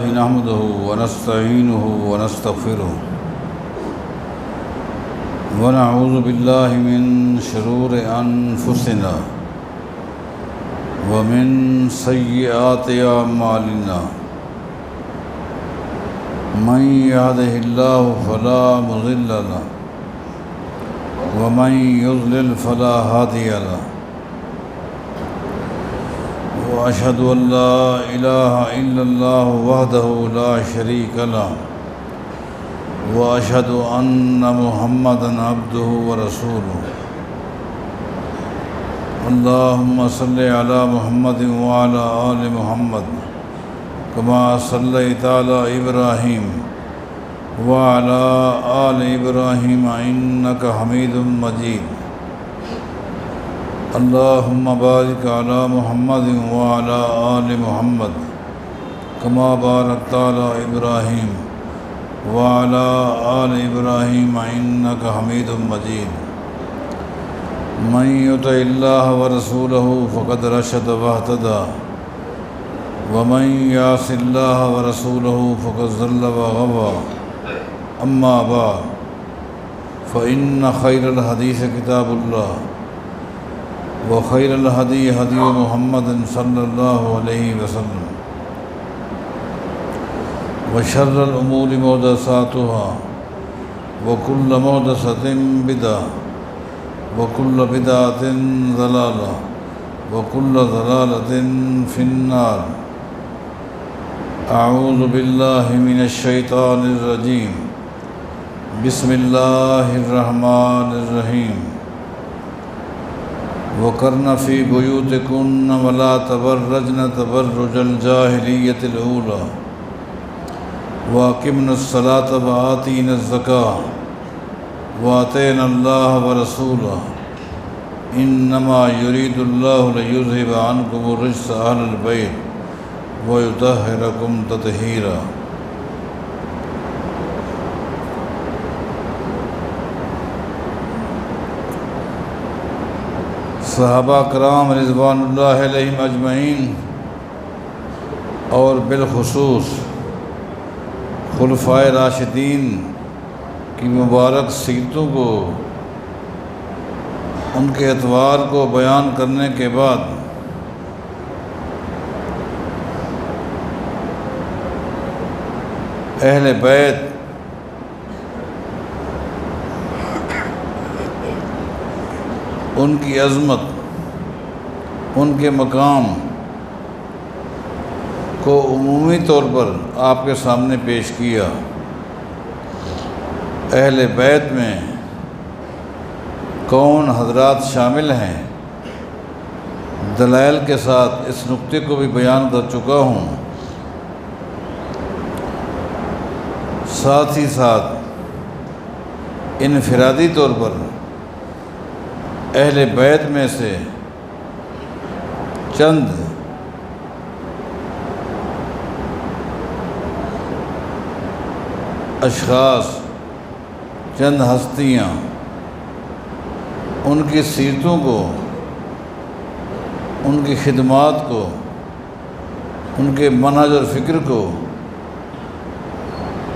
نحمده ونستعينه ونستغفره ونعوذ بالله من شرور أنفسنا ومن سيئات أعمالنا من يهده الله فلا مضل له ومن يضلل فلا هادي له وأشهد أن لا إله إلا الله وحده لا شريك له وأشهد أن محمدًا عبده ورسوله اللهم صل على محمد وعلى آل محمد كما صليت على إبراهيم وعلى آل إبراهيم إنك حميد مجيد اللهم بارك على محمد وعلى آل محمد كما باركت على إبراهيم وعلى آل إبراهيم إنك حميد مجيد من يطع الله ورسوله فقد رشد واهتدى ومن يعص الله ورسوله فقد ضل وغوى أما بعد فإن خير الحديث كتاب الله وخير الهدي هدي محمد صلى الله عليه وسلم وشر الأمور محدثاتها وكل محدثة بدعة وكل بدعة ضلالة وكل ضلالة في النار أعوذ بالله من الشيطان الرجيم بسم الله الرحمن الرحيم وقرن فی بیوتکن ولا تبرجن تبرج الجاہلیۃ الاولی واقمن الصلاۃ وآتین الزکاۃ واطعن اللہ ورسولہ انما یرید اللہ لیذھب عنکم الرجس اہل البیت ویطہرکم تطہیرا۔ صحابہ کرام رضوان اللہ علیہم اجمعین اور بالخصوص خلفائے راشدین کی مبارک سیرتوں کو، ان کے اطوار کو بیان کرنے کے بعد اہل بیت ان کی عظمت، ان کے مقام کو عمومی طور پر آپ کے سامنے پیش کیا۔ اہل بیت میں کون حضرات شامل ہیں، دلائل کے ساتھ اس نقطے کو بھی بیان کر چکا ہوں۔ ساتھ ہی ساتھ انفرادی طور پر اہل بیت میں سے چند اشخاص، چند ہستیاں، ان کی سیرتوں کو، ان کی خدمات کو، ان کے منہج اور فکر کو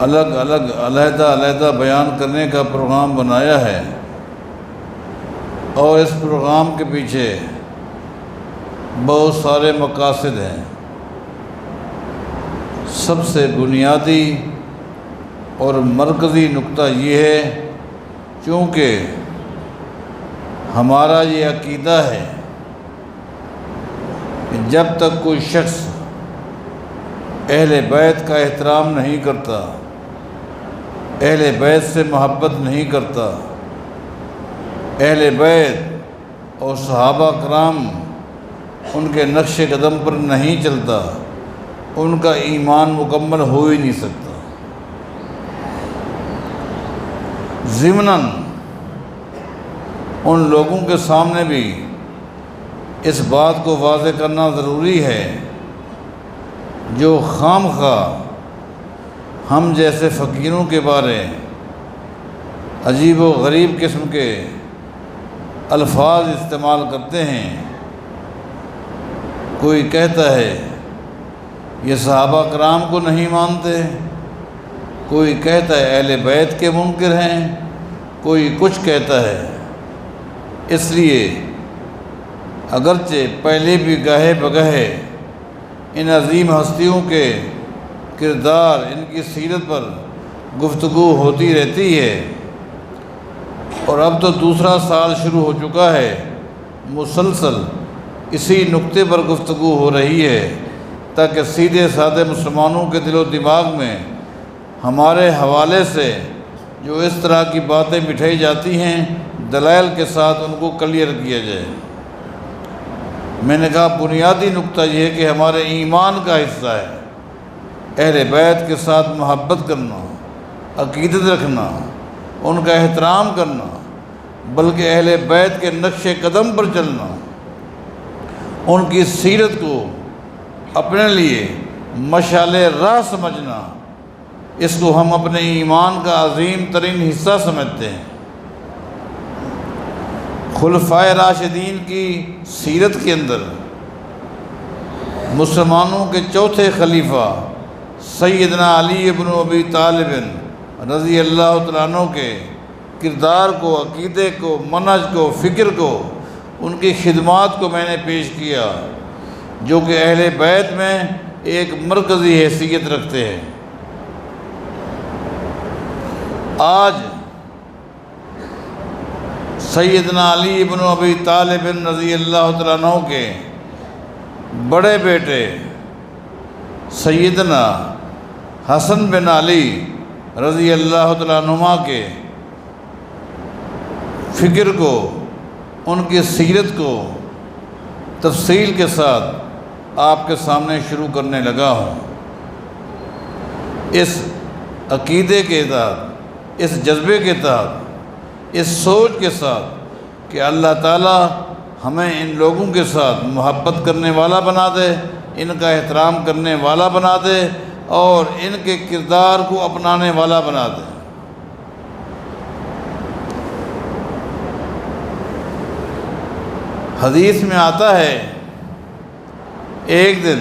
الگ الگ علیحدہ بیان کرنے کا پروگرام بنایا ہے، اور اس پروگرام کے پیچھے بہت سارے مقاصد ہیں۔ سب سے بنیادی اور مرکزی نقطہ یہ ہے، چونکہ ہمارا یہ عقیدہ ہے کہ جب تک کوئی شخص اہل بیت کا احترام نہیں کرتا، اہل بیت سے محبت نہیں کرتا، اہل بیت اور صحابہ کرام ان کے نقش قدم پر نہیں چلتا، ان کا ایمان مکمل ہو ہی نہیں سکتا۔ ضمناً ان لوگوں کے سامنے بھی اس بات کو واضح کرنا ضروری ہے جو خام خواہ ہم جیسے فقیروں کے بارے عجیب و غریب قسم کے الفاظ استعمال کرتے ہیں۔ کوئی کہتا ہے یہ صحابہ کرام کو نہیں مانتے، کوئی کہتا ہے اہل بیت کے منکر ہیں، کوئی کچھ کہتا ہے۔ اس لیے اگرچہ پہلے بھی گاہے بگاہے ان عظیم ہستیوں کے کردار، ان کی سیرت پر گفتگو ہوتی رہتی ہے، اور اب تو دوسرا سال شروع ہو چکا ہے، مسلسل اسی نقطے پر گفتگو ہو رہی ہے، تاکہ سیدھے سادے مسلمانوں کے دل و دماغ میں ہمارے حوالے سے جو اس طرح کی باتیں مٹھائی جاتی ہیں، دلائل کے ساتھ ان کو کلیئر کیا جائے۔ میں نے کہا بنیادی نقطہ یہ ہے کہ ہمارے ایمان کا حصہ ہے اہل بیت کے ساتھ محبت کرنا، عقیدت رکھنا، ان کا احترام کرنا، بلکہ اہل بیت کے نقش قدم پر چلنا، ان کی سیرت کو اپنے لیے مشعل راہ سمجھنا، اس کو ہم اپنے ایمان کا عظیم ترین حصہ سمجھتے ہیں۔ خلفائے راشدین کی سیرت کے اندر مسلمانوں کے چوتھے خلیفہ سیدنا علی بن ابی طالب رضی اللہ تعالیٰ عنہ کے کردار کو، عقیدے کو، منہج کو، فکر کو، ان کی خدمات کو میں نے پیش کیا، جو کہ اہل بیت میں ایک مرکزی حیثیت رکھتے ہیں۔ آج سیدنا علی بن ابی طالب رضی اللہ تعالیٰ عنہ کے بڑے بیٹے سیدنا حسن بن علی رضی اللہ تعالیٰ عنہما کے فکر کو، ان کی سیرت کو تفصیل کے ساتھ آپ کے سامنے شروع کرنے لگا ہوں۔ اس عقیدے کے تحت، اس جذبے کے تحت، اس سوچ کے ساتھ کہ اللہ تعالیٰ ہمیں ان لوگوں کے ساتھ محبت کرنے والا بنا دے، ان کا احترام کرنے والا بنا دے، اور ان کے کردار کو اپنانے والا بنا دے۔ حدیث میں آتا ہے ایک دن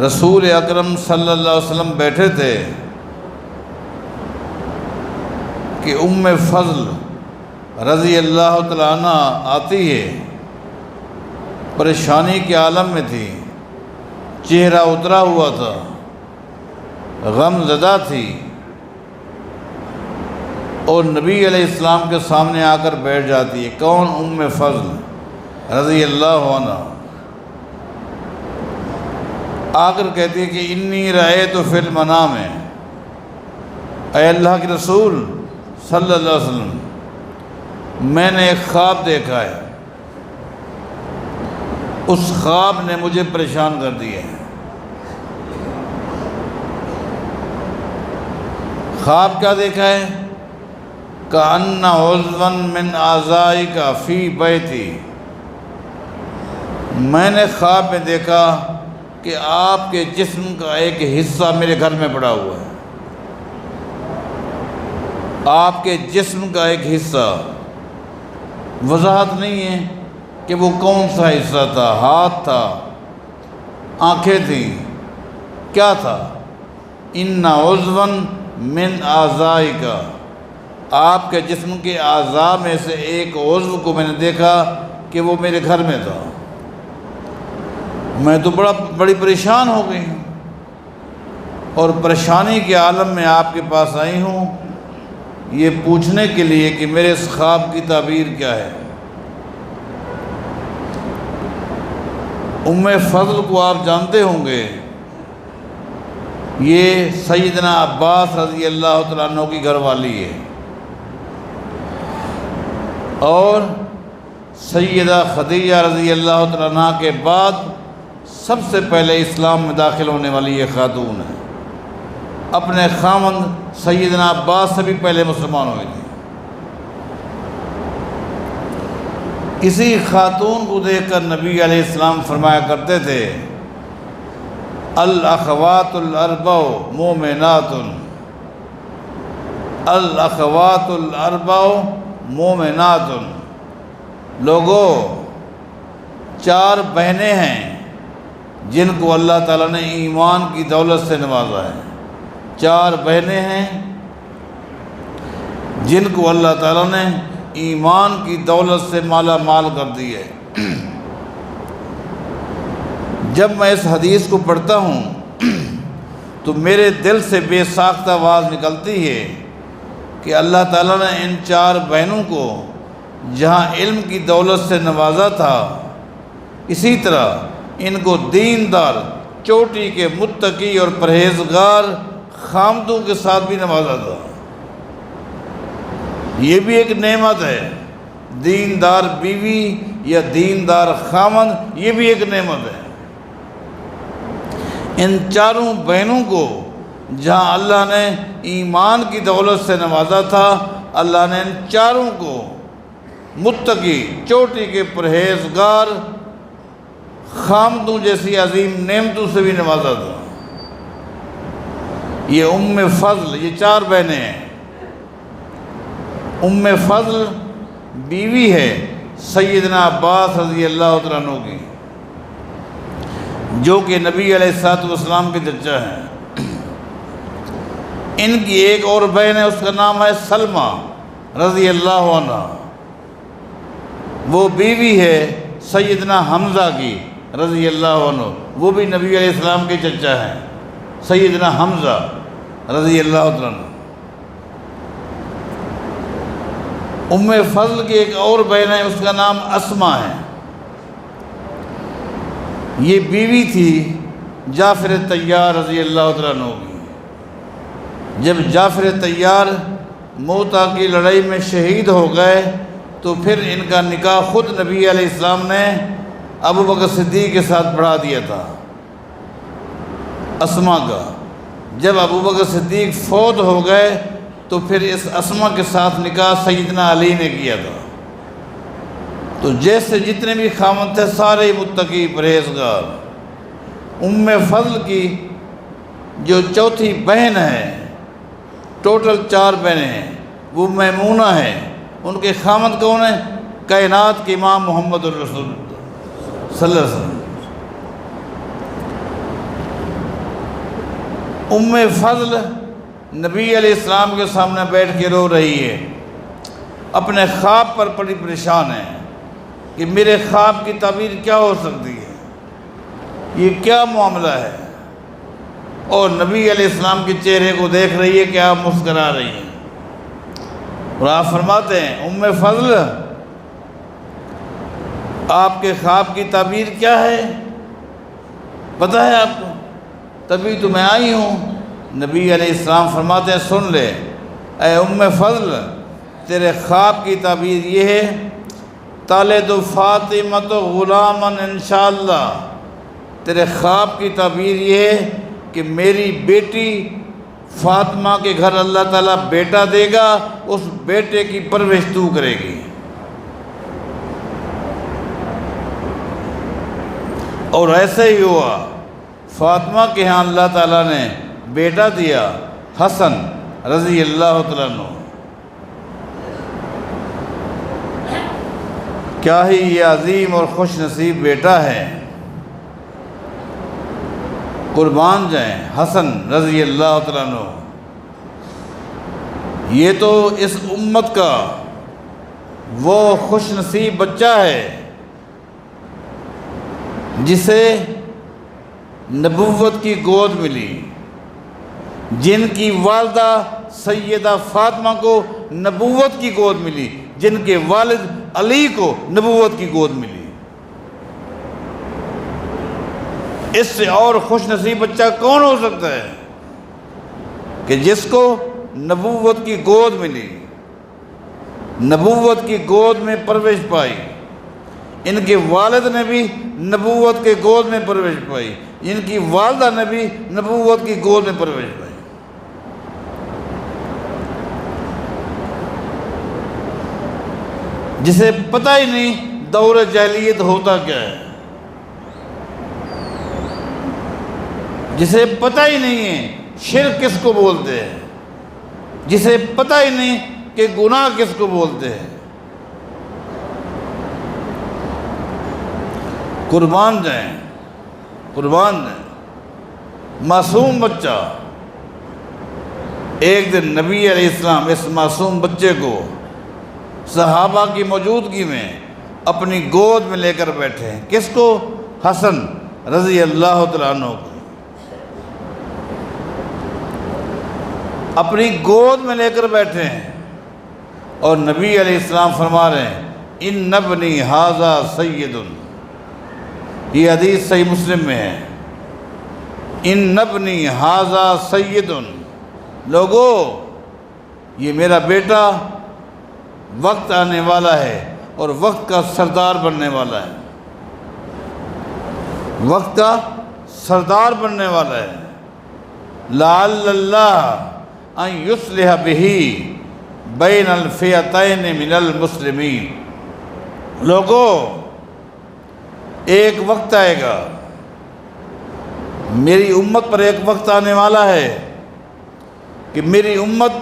رسول اکرم صلی اللہ علیہ وسلم بیٹھے تھے کہ ام فضل رضی اللہ تعالیٰ عنہ آتی ہے، پریشانی کے عالم میں تھی، چہرہ اترا ہوا تھا، غم زدہ تھی، اور نبی علیہ السلام کے سامنے آ کر بیٹھ جاتی ہے۔ کون؟ ام فضل رضی اللہ عنہ آ کر کہتی ہے کہ انی رأیت فی المنام، اے اللہ کے رسول صلی اللہ علیہ وسلم، میں نے ایک خواب دیکھا ہے، اس خواب نے مجھے پریشان کر دیا ہے۔ خواب کیا دیکھا ہے؟ کأن عضوا من اعضائک فی بیتی، میں نے خواب میں دیکھا کہ آپ کے جسم کا ایک حصہ میرے گھر میں پڑا ہوا ہے۔ آپ کے جسم کا ایک حصہ، وضاحت نہیں ہے کہ وہ کون سا حصہ تھا، ہاتھ تھا، آنکھیں تھیں، کیا تھا؟ ان عضوا من اعضائک، آپ کے جسم کے اعضاء میں سے ایک عضو کو میں نے دیکھا کہ وہ میرے گھر میں تھا۔ میں تو بڑی پریشان ہو گئی ہوں، اور پریشانی کے عالم میں آپ کے پاس آئی ہوں یہ پوچھنے کے لیے کہ میرے اس خواب کی تعبیر کیا ہے۔ ام فضل کو آپ جانتے ہوں گے، یہ سیدنا عباس رضی اللہ تعالیٰ عنہ کی گھر والی ہے، اور سیدہ خدیجہ رضی اللہ تعالیٰ عنہ کے بعد سب سے پہلے اسلام میں داخل ہونے والی یہ خاتون ہے، اپنے خاوند سیدنا عباس سے بھی پہلے مسلمان ہوئی تھی۔ اسی خاتون کو دیکھ کر نبی علیہ السلام فرمایا کرتے تھے الاخوات الاربع مومنات، الاخوات الاربع مومنات، لوگوں 4 بہنیں ہیں جن کو اللہ تعالیٰ نے ایمان کی دولت سے نوازا ہے۔ 4 بہنیں ہیں جن کو اللہ تعالیٰ نے ایمان کی دولت سے مالا مال کر دی ہے۔ جب میں اس حدیث کو پڑھتا ہوں تو میرے دل سے بے ساختہ آواز نکلتی ہے کہ اللہ تعالیٰ نے ان 4 بہنوں کو جہاں علم کی دولت سے نوازا تھا، اسی طرح ان کو دیندار، چوٹی کے متقی اور پرہیزگار خامدوں کے ساتھ بھی نوازا تھا۔ یہ بھی ایک نعمت ہے، دیندار بیوی یا دیندار خامند، یہ بھی ایک نعمت ہے۔ ان 4 بہنوں کو جہاں اللہ نے ایمان کی دولت سے نوازا تھا، اللہ نے ان 4 کو متقی، چوٹی کے پرہیزگار خامدوں جیسی عظیم نعمتوں سے بھی نوازا تھا۔ یہ ام فضل، یہ 4 بہنیں ہیں۔ ام فضل بیوی ہے سیدنا عباس رضی اللہ تعالیٰ عنہ کی، جو کہ نبی علیہ الصلوۃ والسلام کے چچا ہیں۔ ان کی ایک اور بہن ہے، اس کا نام ہے سلمہ رضی اللہ عنہ، وہ بیوی ہے سیدنا حمزہ کی رضی اللہ عنہ، وہ بھی نبی علیہ السلام کے چچا ہیں، سیدنا حمزہ رضی اللہ عنہ۔ ام فضل کی ایک اور بہن ہے، اس کا نام اسما ہے، یہ بیوی تھی جعفر طیار رضی اللہ عنہ کی۔ جب جعفر طیار موتا کی لڑائی میں شہید ہو گئے تو پھر ان کا نکاح خود نبی علیہ السلام نے ابو بکر صدیق کے ساتھ پڑھا دیا تھا، اسما کا۔ جب ابو بکر صدیق فوت ہو گئے تو پھر اس اسما کے ساتھ نکاح سیدنا علی نے کیا تھا۔ تو جیسے جتنے بھی خامد تھے سارے متقی پرہیزگار۔ ام فضل کی جو چوتھی بہن ہے، ٹوٹل 4 بہنیں ہیں، وہ میمونہ ہے۔ ان کے خامد کون ہیں؟ کائنات کے امام محمد الرسول صلی اللہ علیہ وسلم۔ ام فضل نبی علیہ السلام کے سامنے بیٹھ کے رو رہی ہے، اپنے خواب پر بڑی پریشان ہے کہ میرے خواب کی تعبیر کیا ہو سکتی ہے، یہ کیا معاملہ ہے، اور نبی علیہ السلام کے چہرے کو دیکھ رہی ہے کہ آپ مسکرا رہی ہیں، اور آپ فرماتے ہیں ام فضل آپ کے خواب کی تعبیر کیا ہے، پتہ ہے آپ کو؟ تبھی تو میں آئی ہوں۔ نبی علیہ السلام فرماتے ہیں سن لے اے ام فضل، تیرے خواب کی تعبیر یہ ہے تالد فاطمۃ غلاما انشاءاللہ، تیرے خواب کی تعبیر یہ ہے کہ میری بیٹی فاطمہ کے گھر اللہ تعالیٰ بیٹا دے گا، اس بیٹے کی پرورش تو کرے گی۔ اور ایسے ہی ہوا، فاطمہ کے ہاں اللہ تعالیٰ نے بیٹا دیا، حسن رضی اللہ تعالیٰ عنہ۔ کیا ہی یہ عظیم اور خوش نصیب بیٹا ہے، قربان جائیں حسن رضی اللہ تعالیٰ عنہ۔ یہ تو اس امت کا وہ خوش نصیب بچہ ہے جسے نبوت کی گود ملی، جن کی والدہ سیدہ فاطمہ کو نبوت کی گود ملی، جن کے والد علی کو نبوت کی گود ملی۔ اس سے اور خوش نصیب بچہ کون ہو سکتا ہے کہ جس کو نبوت کی گود ملی، نبوت کی گود میں پرورش پائی۔ ان کے والد نے بھی نبوت کے گود میں پرورش پائی، ان کی والدہ نے بھی نبوت کی گود میں پرورش پائی۔ جسے پتہ ہی نہیں دور جاہلیت ہوتا کیا ہے، جسے پتہ ہی نہیں ہے شرک کس کو بولتے ہیں، جسے پتہ ہی نہیں کہ گناہ کس کو بولتے ہیں۔ قربان جائیں قربان ہے، معصوم بچہ۔ ایک دن نبی علیہ السلام اس معصوم بچے کو صحابہ کی موجودگی میں اپنی گود میں لے کر بیٹھے ہیں۔ کس کو؟ حسن رضی اللہ تعالیٰ عنہ کو اپنی گود میں لے کر بیٹھے ہیں، اور نبی علیہ السلام فرما رہے ہیں ان ابنی ھذا سید، یہ حدیث صحیح مسلم میں ہے، ان ابنی ھذا سید، لوگو یہ میرا بیٹا وقت آنے والا ہے اور وقت کا سردار بننے والا ہے، وقت کا سردار بننے والا ہے۔ لعل اللہ ان یصلح بہ بین الفئتین من المسلمین، لوگو ایک وقت آئے گا، میری امت پر ایک وقت آنے والا ہے کہ میری امت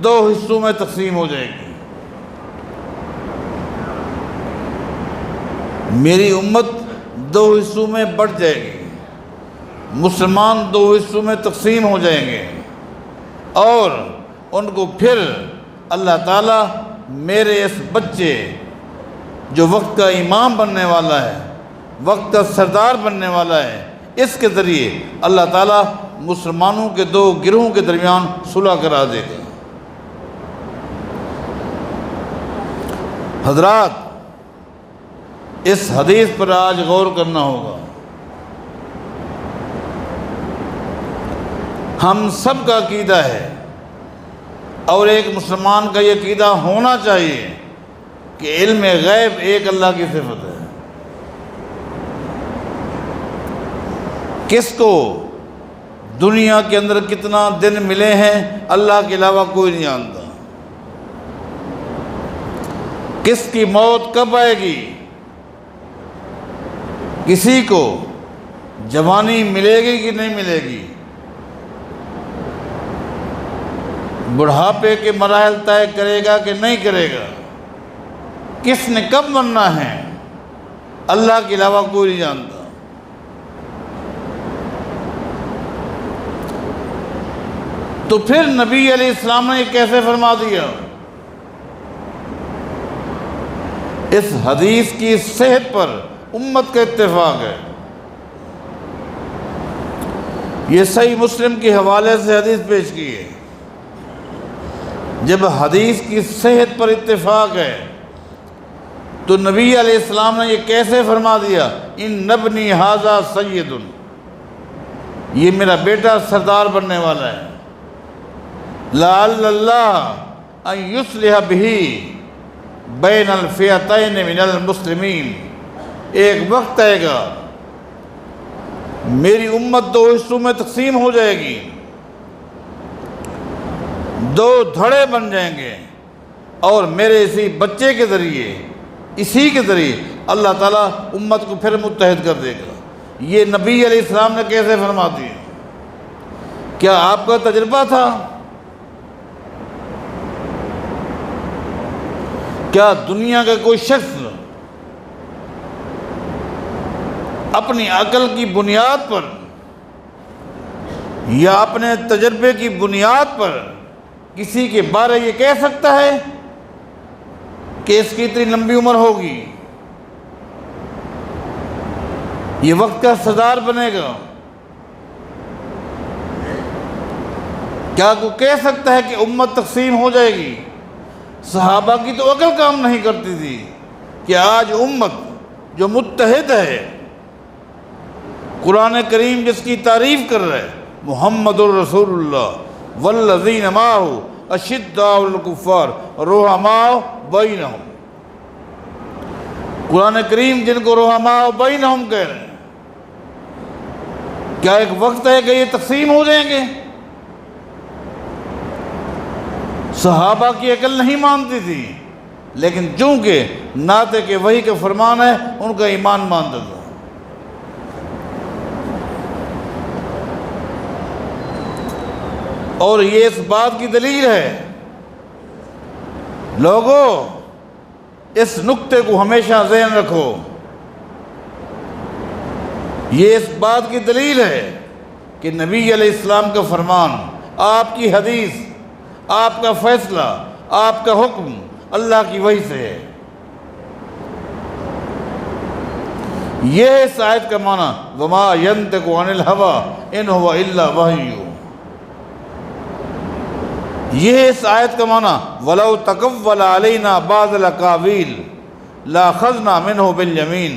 دو حصوں میں تقسیم ہو جائے گی، میری امت دو حصوں میں بٹ جائے گی، مسلمان دو حصوں میں تقسیم ہو جائیں گے، اور ان کو پھر اللہ تعالیٰ میرے اس بچے جو وقت کا امام بننے والا ہے، وقت کا سردار بننے والا ہے، اس کے ذریعے اللہ تعالیٰ مسلمانوں کے دو گروہوں کے درمیان صلح کرا دے گا۔ حضرات، اس حدیث پر آج غور کرنا ہوگا۔ ہم سب کا عقیدہ ہے، اور ایک مسلمان کا یہ عقیدہ ہونا چاہیے کہ علم غیب ایک اللہ کی صفت ہے۔ کس کو دنیا کے اندر کتنا دن ملے ہیں اللہ کے علاوہ کوئی نہیں جانتا، کس کی موت کب آئے گی، کسی کو جوانی ملے گی کہ نہیں ملے گی، بڑھاپے کے مراحل طے کرے گا کہ نہیں کرے گا، کس نے کب مرنا ہے اللہ کے علاوہ کوئی نہیں جانتا۔ تو پھر نبی علیہ السلام نے یہ کیسے فرما دیا؟ اس حدیث کی صحت پر امت کا اتفاق ہے۔ یہ صحیح مسلم کے حوالے سے حدیث پیش کی ہے۔ جب حدیث کی صحت پر اتفاق ہے تو نبی علیہ السلام نے یہ کیسے فرما دیا؟ ان ابنی ھذا سید، یہ میرا بیٹا سردار بننے والا ہے۔ لعل اللہ ان یصلح بہ بین الفئتین من المسلمین، ایک وقت آئے گا میری امت دو حصوں میں تقسیم ہو جائے گی، دو دھڑے بن جائیں گے، اور میرے اسی بچے کے ذریعے، اسی کے ذریعے اللہ تعالیٰ امت کو پھر متحد کر دے گا۔ یہ نبی علیہ السلام نے کیسے فرما دیا؟ کیا آپ کا تجربہ تھا؟ کیا دنیا کا کوئی شخص اپنی عقل کی بنیاد پر یا اپنے تجربے کی بنیاد پر کسی کے بارے یہ کہہ سکتا ہے کہ اس کی اتنی لمبی عمر ہوگی، یہ وقت کا سردار بنے گا؟ کیا کوئی کہہ سکتا ہے کہ امت تقسیم ہو جائے گی؟ صحابہ کی تو عقل کام نہیں کرتی تھی کہ آج امت جو متحد ہے، قرآن کریم جس کی تعریف کر رہا ہے، محمد الرسول اللہ والذین معہ اشداء علی الکفار رحماء بینہم، قرآن کریم جن کو رحماء بینہم کہہ رہے ہیں، کیا ایک وقت ہے کہ یہ تقسیم ہو جائیں گے؟ صحابہ کی عقل نہیں مانتی تھی، لیکن چونکہ ناطق کے وحی کا فرمان ہے ان کا ایمان مانتا تھا۔ اور یہ اس بات کی دلیل ہے، لوگوں اس نقطے کو ہمیشہ ذہن رکھو، یہ اس بات کی دلیل ہے کہ نبی علیہ السلام کا فرمان، آپ کی حدیث، آپ کا فیصلہ، آپ کا حکم اللہ کی وحی سے ہے۔ یہ ہے اس آیت کا معنی، وَمَا يَنْطِقُ عَنِ الْهَوَىٰ إِنْ هُوَ إِلَّا وَحْيٌ۔ یہ ہے اس آیت کا معنی، وَلَوْ تَقَوَّلَ عَلَيْنَا بَعْضَ الْأَقَاوِيلِ لَأَخَذْنَا مِنْهُ بِالْيَمِينِ۔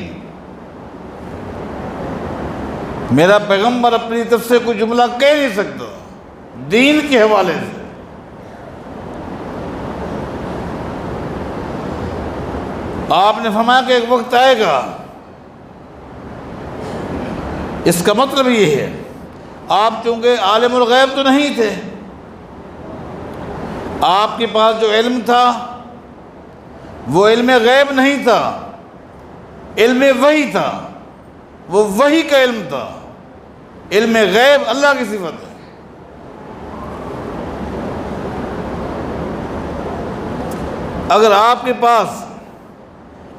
میرا پیغمبر اپنی طرف سے کوئی جملہ کہہ نہیں سکتا دین کے حوالے سے۔ آپ نے فرمایا کہ ایک وقت آئے گا، اس کا مطلب یہ ہے آپ چونکہ عالم الغیب تو نہیں تھے، آپ کے پاس جو علم تھا وہ علم غیب نہیں تھا، علم وحی تھا، وہ وحی کا علم تھا۔ علم غیب اللہ کی صفت ہے۔ اگر آپ کے پاس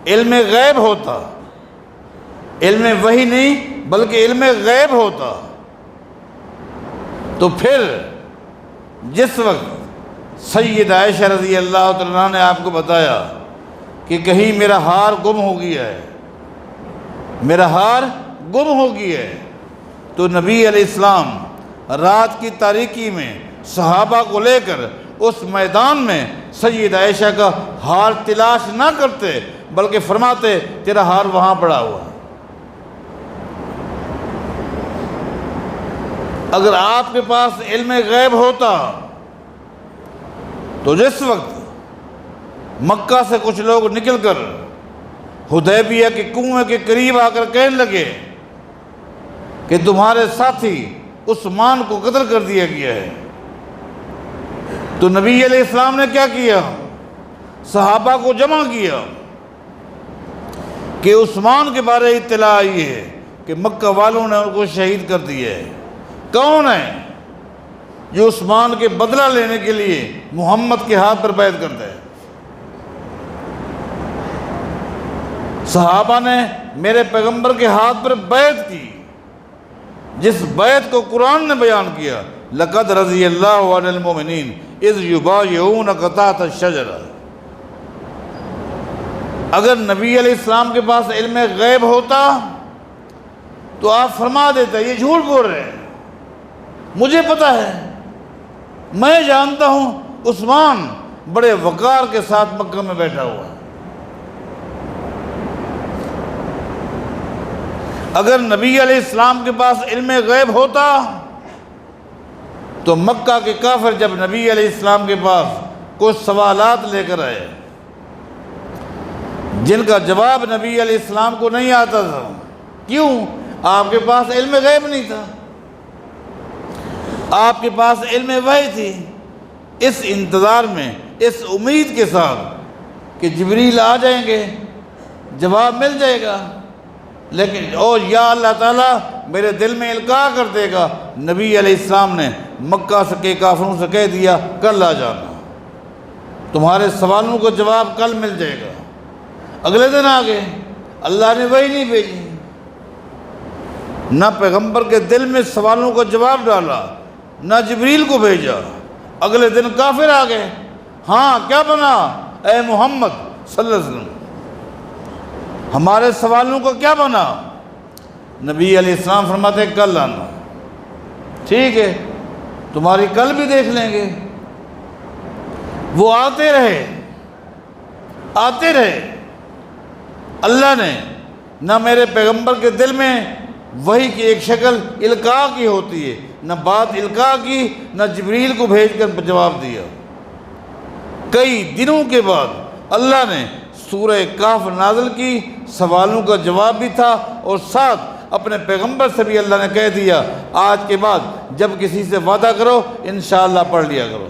علم غیب ہوتا، علم وحی نہیں بلکہ علم غیب ہوتا، تو پھر جس وقت سید عائشہ رضی اللہ تعالیٰ عنہ نے آپ کو بتایا کہ کہیں میرا ہار گم ہو گیا ہے، میرا ہار گم ہو گیا ہے، تو نبی علیہ السلام رات کی تاریکی میں صحابہ کو لے کر اس میدان میں سید عائشہ کا ہار تلاش نہ کرتے بلکہ فرماتے تیرا ہار وہاں پڑا ہوا۔ اگر آپ کے پاس علم غیب ہوتا تو جس وقت مکہ سے کچھ لوگ نکل کر حدیبیہ کے کنویں کے قریب آ کر کہنے لگے کہ تمہارے ساتھی عثمان کو قتل کر دیا گیا ہے، تو نبی علیہ السلام نے کیا کیا؟ صحابہ کو جمع کیا کہ عثمان کے بارے اطلاع آئی ہے کہ مکہ والوں نے ان کو شہید کر دیا ہے۔ کون ہے جو عثمان کے بدلہ لینے کے لیے محمد کے ہاتھ پر بیعت کرتا ہے؟ صحابہ نے میرے پیغمبر کے ہاتھ پر بیعت کی، جس بیعت کو قرآن نے بیان کیا، لَقَدْ رَضِيَ اللَّهُ عَنِ الْمُؤْمِنِينَ إِذْ يُبَايِعُونَكَ تَحْتَ الشَّجَرَةِ۔ اگر نبی علیہ السلام کے پاس علم غیب ہوتا تو آپ فرما دیتے یہ جھوٹ بول رہے ہیں، مجھے پتہ ہے، میں جانتا ہوں عثمان بڑے وقار کے ساتھ مکہ میں بیٹھا ہوا ہے۔ اگر نبی علیہ السلام کے پاس علم غیب ہوتا تو مکہ کے کافر جب نبی علیہ السلام کے پاس کچھ سوالات لے کر آئے جن کا جواب نبی علیہ السلام کو نہیں آتا تھا، کیوں؟ آپ کے پاس علم غیب نہیں تھا، آپ کے پاس علم وحی تھی۔ اس انتظار میں، اس امید کے ساتھ کہ جبریل آ جائیں گے، جواب مل جائے گا، لیکن یا اللہ تعالیٰ میرے دل میں القاء کر دے گا، نبی علیہ السلام نے مکہ کے کافروں سے کہہ دیا کل آ جانا، تمہارے سوالوں کا جواب کل مل جائے گا۔ اگلے دن آگے، اللہ نے وحی نہیں بھیجی، نہ پیغمبر کے دل میں سوالوں کا جواب ڈالا، نہ جبریل کو بھیجا۔ اگلے دن کافر آ گئے، ہاں کیا بنا اے محمد صلی اللہ علیہ وسلم، ہمارے سوالوں کا کیا بنا؟ نبی علیہ السلام فرماتے کل آنا، ٹھیک ہے تمہاری کل بھی دیکھ لیں گے۔ وہ آتے رہے، اللہ نے نہ میرے پیغمبر کے دل میں وحی کی ایک شکل القاء کی ہوتی ہے، نہ بات القاء کی، نہ جبریل کو بھیج کر جواب دیا۔ کئی دنوں کے بعد اللہ نے سورہ کہف نازل کی، سوالوں کا جواب بھی تھا، اور ساتھ اپنے پیغمبر سے بھی اللہ نے کہہ دیا آج کے بعد جب کسی سے وعدہ کرو انشاءاللہ پڑھ لیا کرو۔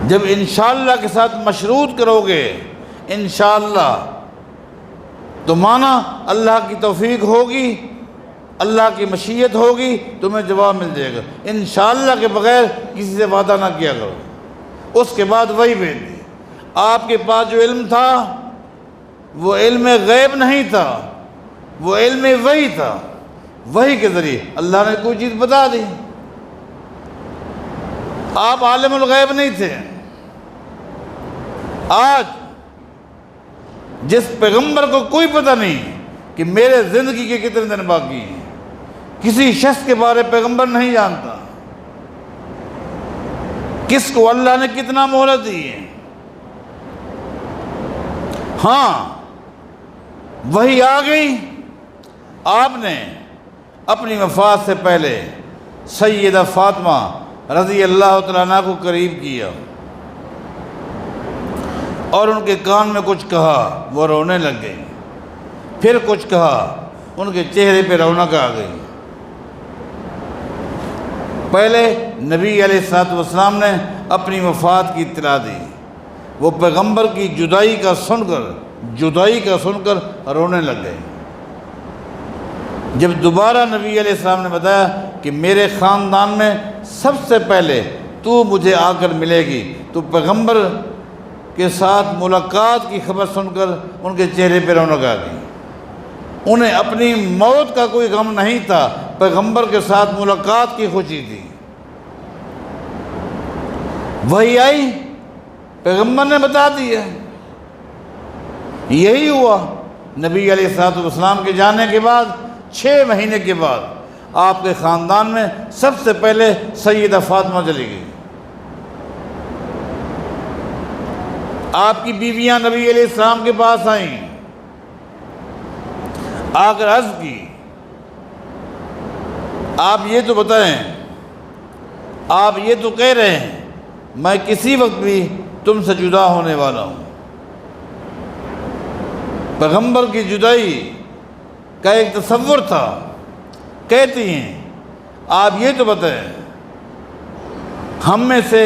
جب انشاءاللہ کے ساتھ مشروط کرو گے انشاءاللہ تو مانا اللہ کی توفیق ہوگی، اللہ کی مشیت ہوگی، تمہیں جواب مل جائے گا۔ انشاءاللہ کے بغیر کسی سے وعدہ نہ کیا کرو۔ اس کے بعد وہی بھیج دی۔ آپ کے پاس جو علم تھا وہ علم غیب نہیں تھا، وہ علم وحی تھا۔ وحی کے ذریعے اللہ نے کوئی چیز بتا دی۔ آپ عالم الغیب نہیں تھے۔ آج جس پیغمبر کو کوئی پتہ نہیں کہ میرے زندگی کے کتنے دن باقی ہیں، کسی شخص کے بارے پیغمبر نہیں جانتا کس کو اللہ نے کتنا مہلت دی ہے۔ ہاں وہی آ گئی، آپ نے اپنی وفات سے پہلے سیدہ فاطمہ رضی اللہ تعالیٰ عنہ کو قریب کیا اور ان کے کان میں کچھ کہا، وہ رونے لگ گئی۔ پھر کچھ کہا، ان کے چہرے پہ رونق آ گئی۔ پہلے نبی علیہ الصلوۃ والسلام نے اپنی وفات کی اطلاع دی، وہ پیغمبر کی جدائی کا سن کر رونے لگ گئے۔ جب دوبارہ نبی علیہ السلام نے بتایا کہ میرے خاندان میں سب سے پہلے تو مجھے آ کر ملے گی، تو پیغمبر کے ساتھ ملاقات کی خبر سن کر ان کے چہرے پہ رونق آ گئی۔ انہیں اپنی موت کا کوئی غم نہیں تھا، پیغمبر کے ساتھ ملاقات کی خوشی تھی۔ وہی آئی، پیغمبر نے بتا دیا۔ یہی ہوا نبی علیہ الصلوۃ والسلام کے جانے کے بعد 6 مہینے کے بعد آپ کے خاندان میں سب سے پہلے سیدہ فاطمہ چلی گئی۔ آپ کی بیویاں نبی علیہ السلام کے پاس آئیں، آ کر عرض کی، آپ یہ تو بتائیں، آپ یہ تو کہہ رہے ہیں میں کسی وقت بھی تم سے جدا ہونے والا ہوں۔ پیغمبر کی جدائی کا ایک تصور تھا۔ کہتی ہیں آپ یہ تو بتائیں، ہم میں سے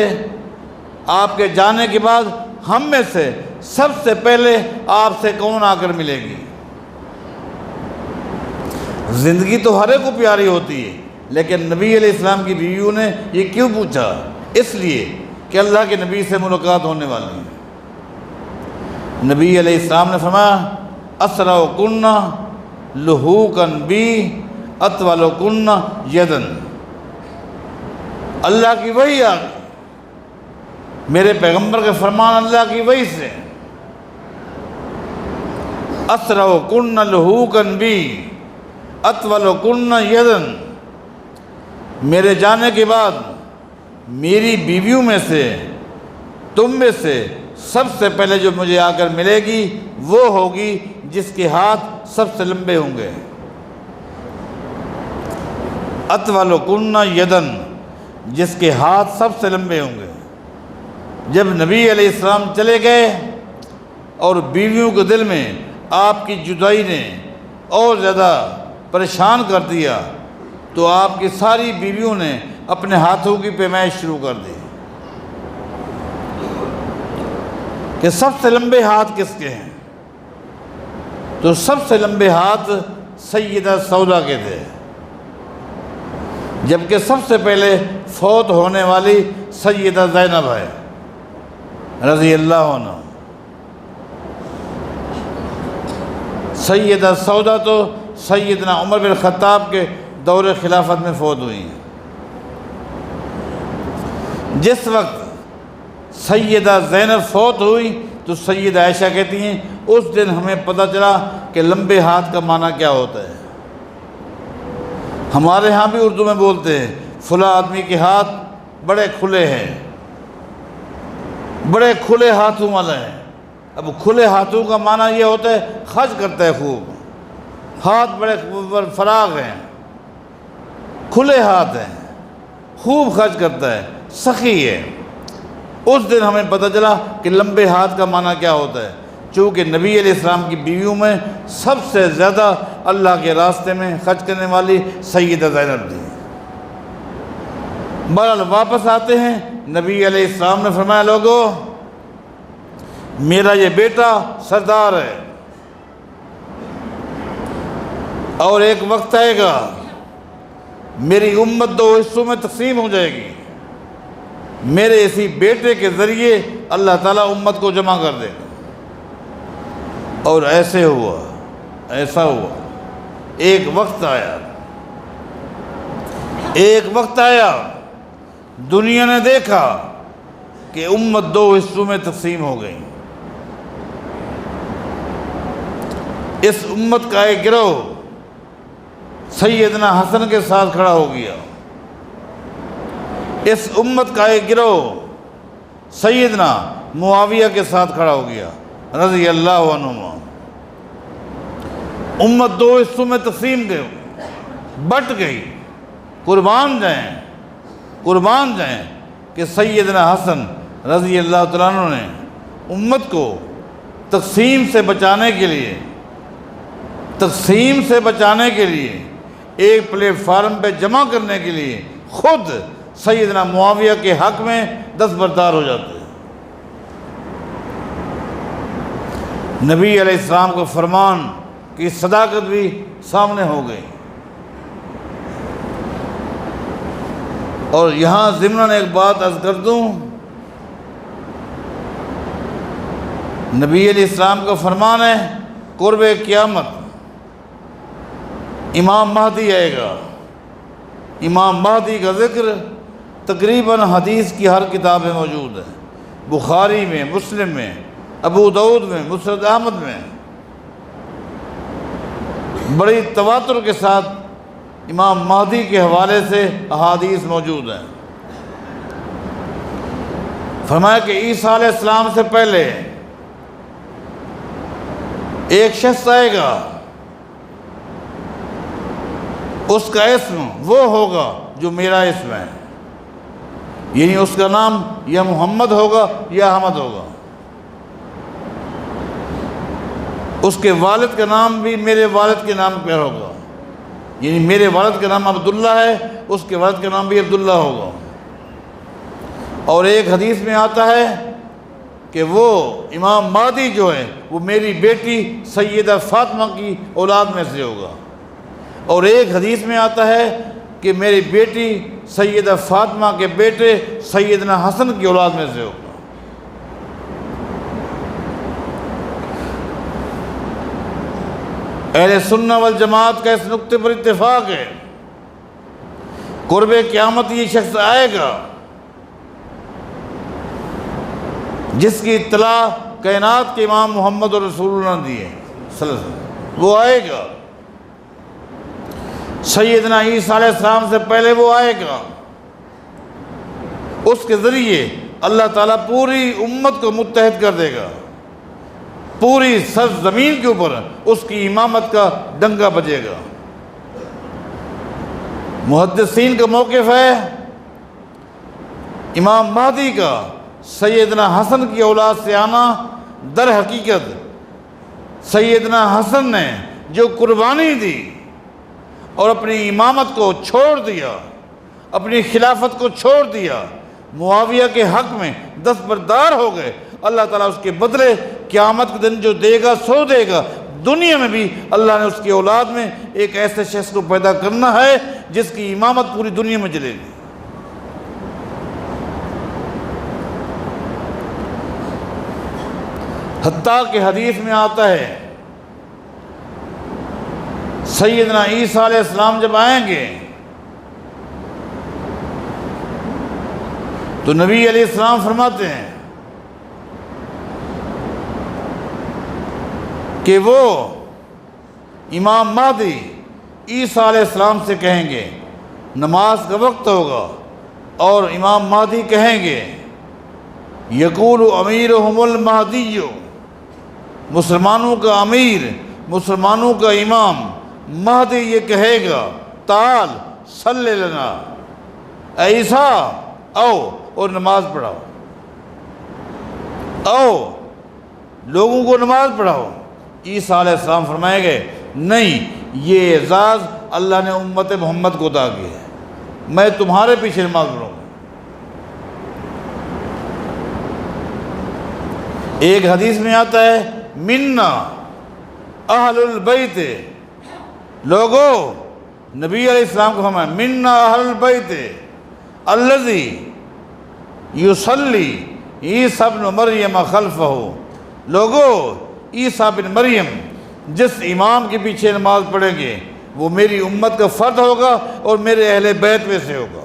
آپ کے جانے کے بعد ہم میں سے سب سے پہلے آپ سے کون آ کر ملے گی؟ زندگی تو ہر ایک کو پیاری ہوتی ہے، لیکن نبی علیہ السلام کی بیویوں نے یہ کیوں پوچھا؟ اس لیے کہ اللہ کے نبی سے ملاقات ہونے والی ہے۔ نبی علیہ السلام نے فرمایا اسرعکن لحوقا بی اطولکن یدن۔ اللہ کی وحی آ گئی، میرے پیغمبر کے فرمان اللہ کی وحی سے، اسرعکن لحوقا بی اطولکن یدن۔ میرے جانے کے بعد میری بیویوں میں سے تم میں سے سب سے پہلے جو مجھے آ کر ملے گی وہ ہوگی جس کے ہاتھ سب سے لمبے ہوں گے۔ اطولکن یدن، جس کے ہاتھ سب سے لمبے ہوں گے۔ جب نبی علیہ السلام چلے گئے اور بیویوں کے دل میں آپ کی جدائی نے اور زیادہ پریشان کر دیا، تو آپ کی ساری بیویوں نے اپنے ہاتھوں کی پیمائش شروع کر دی کہ سب سے لمبے ہاتھ کس کے ہیں؟ تو سب سے لمبے ہاتھ سیدہ سودا کے تھے، جبکہ سب سے پہلے فوت ہونے والی سیدہ زینب ہے رضی اللہ عنہ۔ سیدہ سودا تو سیدنا عمر بن خطاب کے دور خلافت میں فوت ہوئی ہیں۔ جس وقت سیدہ زینب فوت ہوئی تو سیدہ عائشہ کہتی ہیں اس دن ہمیں پتہ چلا کہ لمبے ہاتھ کا معنی کیا ہوتا ہے۔ ہمارے ہاں بھی اردو میں بولتے ہیں فلاں آدمی کے ہاتھ بڑے کھلے ہیں، بڑے کھلے ہاتھوں والا ہے۔ اب کھلے ہاتھوں کا معنی یہ ہوتا ہے خرچ کرتا ہے خوب، ہاتھ بڑے فراغ ہیں، کھلے ہاتھ ہیں، خوب خرچ کرتا ہے، سخی ہے۔ اس دن ہمیں پتہ چلا کہ لمبے ہاتھ کا معنی کیا ہوتا ہے، چونکہ نبی علیہ السلام کی بیویوں میں سب سے زیادہ اللہ کے راستے میں خرچ کرنے والی سیدہ زینب تھی۔ بہرحال واپس آتے ہیں، نبی علیہ السلام نے فرمایا لوگو میرا یہ بیٹا سردار ہے، اور ایک وقت آئے گا میری امت 2 حصوں میں تقسیم ہو جائے گی، میرے اسی بیٹے کے ذریعے اللہ تعالیٰ امت کو جمع کر دے گا۔ اور ایسے ہوا، ایسا ہوا۔ ایک وقت آیا دنیا نے دیکھا کہ امت دو حصوں میں تقسیم ہو گئی۔ اس امت کا ایک گروہ سیدنا حسن کے ساتھ کھڑا ہو گیا، اس امت کا ایک گروہ سیدنا معاویہ کے ساتھ کھڑا ہو گیا رضی اللہ عنہما۔ امت دو حصوں میں تقسیم بٹ گئی۔ قربان جائیں کہ سیدنا حسن رضی اللہ تعالیٰ عنہ نے امت کو تقسیم سے بچانے کے لیے ایک پلیٹ فارم پہ جمع کرنے کے لیے خود سیدنا معاویہ کے حق میں دستبردار ہو جاتے ہیں۔ نبی علیہ السلام کو فرمان کی صداقت بھی سامنے ہو گئی۔ اور یہاں ضمناً ایک بات عرض کر دوں، نبی علیہ السلام کا فرمان ہے قرب قیامت امام مہدی آئے گا۔ امام مہدی کا ذکر تقریباً حدیث کی ہر کتاب میں موجود ہے، بخاری میں، مسلم میں، ابو داؤد میں، مسند احمد میں، بڑی تواتر کے ساتھ امام مہدی کے حوالے سے احادیث موجود ہیں۔ فرمایا کہ عیسیٰ علیہ السلام سے پہلے ایک شخص آئے گا، اس کا اسم وہ ہوگا جو میرا اسم ہے، یعنی اس کا نام یا محمد ہوگا یا احمد ہوگا۔ اس کے والد کا نام بھی میرے والد کے نام پر ہوگا، یعنی میرے والد کا نام عبداللہ ہے، اس کے والد کا نام بھی عبداللہ ہوگا۔ اور ایک حدیث میں آتا ہے کہ وہ امام مہدی جو ہے وہ میری بیٹی سیدہ فاطمہ کی اولاد میں سے ہوگا، اور ایک حدیث میں آتا ہے کہ میری بیٹی سیدہ فاطمہ کے بیٹے سیدنا حسن کی اولاد میں سے ہوگا۔ اہل سنہ والجماعت کا اس نقطے پر اتفاق ہے، قرب قیامت یہ شخص آئے گا جس کی اطلاع کائنات کے امام محمد رسول اللہ نے دی ہے صلی اللہ علیہ وسلم۔ وہ آئے گا، سیدنا عیسیٰ علیہ السلام سے پہلے وہ آئے گا، اس کے ذریعے اللہ تعالیٰ پوری امت کو متحد کر دے گا، پوری سرزمین کے اوپر اس کی امامت کا ڈنکا بجے گا۔ محدثین کا موقف ہے امام مہدی کا سیدنا حسن کی اولاد سے آنا در حقیقت سیدنا حسن نے جو قربانی دی اور اپنی امامت کو چھوڑ دیا، اپنی خلافت کو چھوڑ دیا، معاویہ کے حق میں دستبردار ہو گئے، اللہ تعالیٰ اس کے بدلے قیامت کے دن جو دے گا سو دے گا۔ دنیا میں بھی اللہ نے اس کی اولاد میں ایک ایسے شخص کو پیدا کرنا ہے جس کی امامت پوری دنیا میں چلے گی۔ حتیٰ کہ حدیث میں آتا ہے سیدنا عیسیٰ علیہ السلام جب آئیں گے تو نبی علیہ السلام فرماتے ہیں کہ وہ امام مہدی عیسیٰ علیہ السلام سے کہیں گے نماز کا وقت ہوگا، اور امام مہدی کہیں گے یقول امیرہم المہدی، مسلمانوں کا امیر، مسلمانوں کا امام مہدی یہ کہے گا تعال صلی لنا، اے عیسیٰ آؤ اور نماز پڑھاؤ، آؤ لوگوں کو نماز پڑھاؤ۔ عیسیٰ علیہ السلام فرمائے گے نہیں، یہ اعزاز اللہ نے امت محمد کو عطا کیا ہے، میں تمہارے پیچھے نماز پڑھوں گا۔ ایک حدیث میں آتا ہے منا اہل البیت، لوگو نبی علیہ السلام کو فرمایا منا اہل البیت الذی یصلی عیسی ابن مریم خلفہ، لوگو عیسیٰ بن مریم جس امام کے پیچھے نماز پڑھیں گے وہ میری امت کا فرد ہوگا اور میرے اہل بیت میں سے ہوگا۔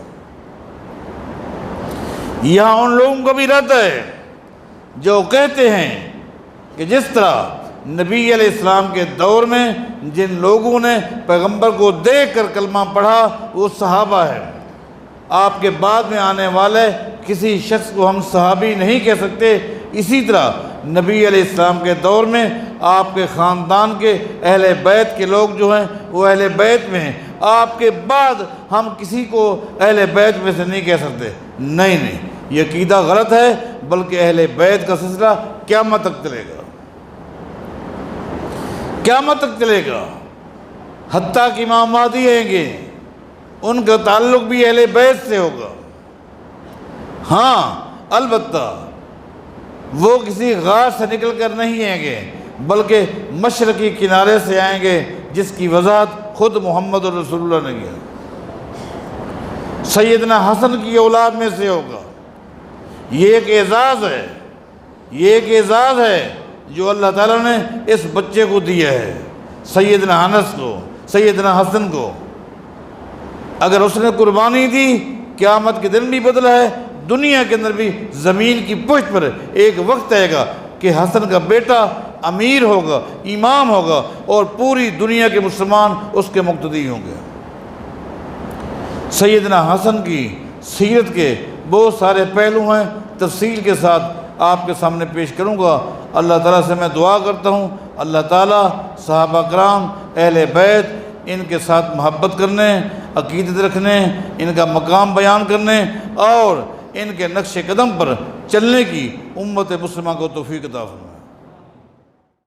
یہاں ان لوگوں کا بھی رد ہے جو کہتے ہیں کہ جس طرح نبی علیہ السلام کے دور میں جن لوگوں نے پیغمبر کو دیکھ کر کلمہ پڑھا وہ صحابہ ہیں، آپ کے بعد میں آنے والے کسی شخص کو ہم صحابی نہیں کہہ سکتے۔ اسی طرح نبی علیہ السلام کے دور میں آپ کے خاندان کے اہل بیت کے لوگ جو ہیں وہ اہل بیت میں ہیں، آپ کے بعد ہم کسی کو اہل بیت میں سے نہیں کہہ سکتے۔ نہیں، یہ عقیدہ غلط ہے، بلکہ اہل بیت کا سلسلہ قیامت تک چلے گا، قیامت تک چلے گا، حتیٰ کہ امام مہدی آئیں گے ان کا تعلق بھی اہل بیت سے ہوگا۔ ہاں البتہ وہ کسی غار سے نکل کر نہیں آئیں گے بلکہ مشرقی کنارے سے آئیں گے، جس کی وضاحت خود محمد رسول اللہ نے کیا۔ سیدنا حسن کی اولاد میں سے ہوگا۔ یہ ایک اعزاز ہے، یہ ایک اعزاز ہے جو اللہ تعالیٰ نے اس بچے کو دیا ہے، سیدنا انس کو، سیدنا حسن کو۔ اگر اس نے قربانی دی قیامت کے دن بھی بدلہ ہے، دنیا کے اندر بھی زمین کی پشت پر ایک وقت آئے گا کہ حسن کا بیٹا امیر ہوگا، امام ہوگا اور پوری دنیا کے مسلمان اس کے مقتدی ہوں گے۔ سیدنا حسن کی سیرت کے بہت سارے پہلو ہیں، تفصیل کے ساتھ آپ کے سامنے پیش کروں گا۔ اللہ تعالیٰ سے میں دعا کرتا ہوں اللہ تعالیٰ صحابہ کرام اہل بیت ان کے ساتھ محبت کرنے، عقیدت رکھنے، ان کا مقام بیان کرنے اور ان کے نقش قدم پر چلنے کی امت مسلمہ کو توفیق عطا فرمائے۔